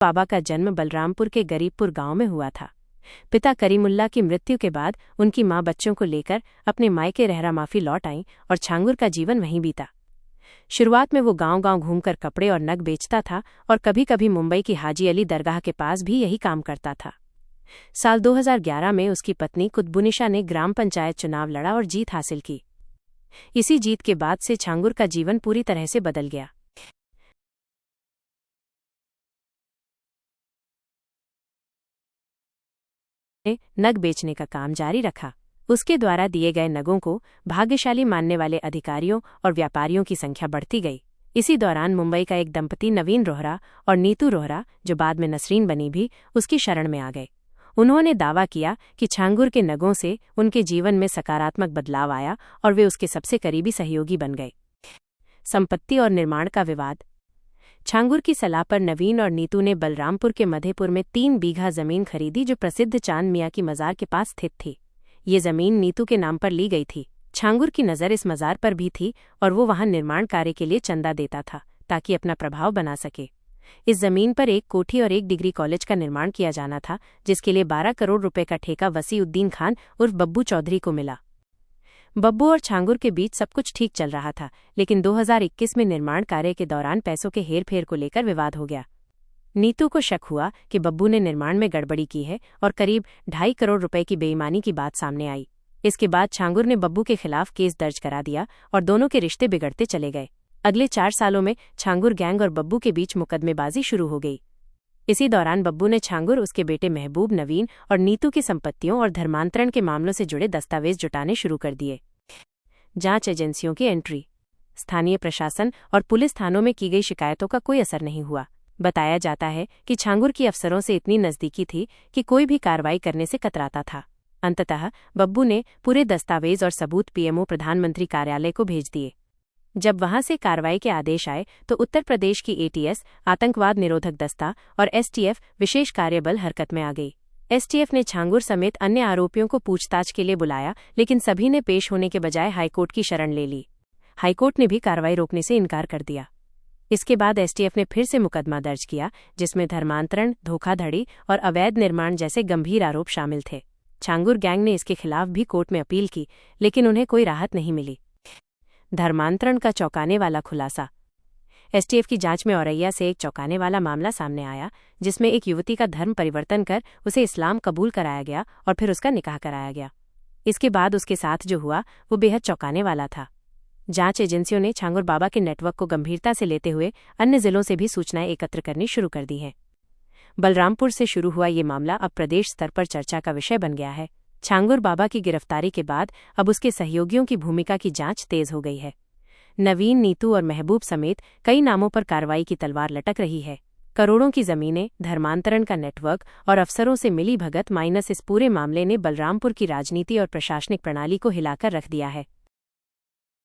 बाबा का जन्म बलरामपुर के गरीबपुर गांव में हुआ था। पिता करीमुल्ला की मृत्यु के बाद उनकी मां बच्चों को लेकर अपने मायके रहरा माफी लौट आईं और छांगुर का जीवन वहीं बीता। शुरुआत में वो गांव-गांव घूमकर कपड़े और नग बेचता था और कभी कभी मुंबई की हाजी अली दरगाह के पास भी यही काम करता था। साल 2011 में उसकी पत्नी कुतुबुनिशा ने ग्राम पंचायत चुनाव लड़ा और जीत हासिल की। इसी जीत के बाद से छांगुर का जीवन पूरी तरह से बदल गया। नग बेचने का काम जारी रखा। उसके द्वारा दिए गए नगों को भाग्यशाली मानने वाले अधिकारियों और व्यापारियों की संख्या बढ़ती गई। इसी दौरान मुंबई का एक दंपति नवीन रोहरा और नीतू रोहरा, जो बाद में नसरीन बनी, भी उसकी शरण में आ गए। उन्होंने दावा किया कि छांगुर के नगों से उनके जीवन में सकारात्मक बदलाव आया और वे उसके सबसे करीबी सहयोगी बन गए। संपत्ति और निर्माण का विवाद। छांगुर की सलाह पर नवीन और नीतू ने बलरामपुर के मधेपुर में 3 बीघा जमीन खरीदी, जो प्रसिद्ध चांद मियाँ की मजार के पास स्थित थी। ये जमीन नीतू के नाम पर ली गई थी। छांगुर की नज़र इस मजार पर भी थी और वो वहां निर्माण कार्य के लिए चंदा देता था ताकि अपना प्रभाव बना सके। इस जमीन पर 1 कोठी और 1 डिग्री कॉलेज का निर्माण किया जाना था, जिसके लिए 12 करोड़ रुपए का ठेका वसीउद्दीन खान उर्फ बब्बू चौधरी को मिला। बब्बू और छांगुर के बीच सब कुछ ठीक चल रहा था, लेकिन 2021 में निर्माण कार्य के दौरान पैसों के हेरफेर को लेकर विवाद हो गया। नीतू को शक हुआ कि बब्बू ने निर्माण में गड़बड़ी की है और करीब 2.5 करोड़ रुपए की बेईमानी की बात सामने आई। इसके बाद छांगुर ने बब्बू के खिलाफ केस दर्ज करा दिया और दोनों के रिश्ते बिगड़ते चले गए। अगले 4 सालों में छांगुर गैंग और बब्बू के बीच मुकदमेबाजी शुरू हो गई। इसी दौरान बब्बू ने छांगुर, उसके बेटे महबूब, नवीन और नीतू की संपत्तियों और धर्मांतरण के मामलों से जुड़े दस्तावेज जुटाने शुरू कर दिए। जांच एजेंसियों की एंट्री। स्थानीय प्रशासन और पुलिस थानों में की गई शिकायतों का कोई असर नहीं हुआ। बताया जाता है कि छांगुर की अफसरों से इतनी नज़दीकी थी कि कोई भी कार्रवाई करने से कतराता था। अंततः बब्बू ने पूरे दस्तावेज और सबूत पीएमओ प्रधानमंत्री कार्यालय को भेज दिए। जब वहां से कार्रवाई के आदेश आए तो उत्तर प्रदेश की एटीएस, आतंकवाद निरोधक दस्ता, और एसटीएफ, विशेष कार्यबल, हरकत में आ गई। एसटीएफ ने छांगुर समेत अन्य आरोपियों को पूछताछ के लिए बुलाया, लेकिन सभी ने पेश होने के बजाय हाईकोर्ट की शरण ले ली। हाईकोर्ट ने भी कार्रवाई रोकने से इनकार कर दिया। इसके बाद एसटीएफ ने फिर से मुकदमा दर्ज किया, जिसमें धर्मांतरण, धोखाधड़ी और अवैध निर्माण जैसे गंभीर आरोप शामिल थे। छांगुर गैंग ने इसके खिलाफ भी कोर्ट में अपील की, लेकिन उन्हें कोई राहत नहीं मिली। धर्मांतरण का चौंकाने वाला खुलासा। एसटीएफ की जांच में औरैया से एक चौंकाने वाला मामला सामने आया, जिसमें एक युवती का धर्म परिवर्तन कर उसे इस्लाम कबूल कराया गया और फिर उसका निकाह कराया गया। इसके बाद उसके साथ जो हुआ वो बेहद चौंकाने वाला था। जांच एजेंसियों ने छांगुर बाबा के नेटवर्क को गंभीरता से लेते हुए अन्य जिलों से भी सूचनाएं एकत्र करनी शुरू कर दी हैं। बलरामपुर से शुरू हुआ ये मामला अब प्रदेश स्तर पर चर्चा का विषय बन गया है। छांगुर बाबा की गिरफ्तारी के बाद अब उसके सहयोगियों की भूमिका की जांच तेज हो गई है। नवीन, नीतू और महबूब समेत कई नामों पर कार्रवाई की तलवार लटक रही है। करोड़ों की जमीनें, धर्मांतरण का नेटवर्क और अफसरों से मिली भगत माइनस इस पूरे मामले ने बलरामपुर की राजनीति और प्रशासनिक प्रणाली को हिलाकर रख दिया है।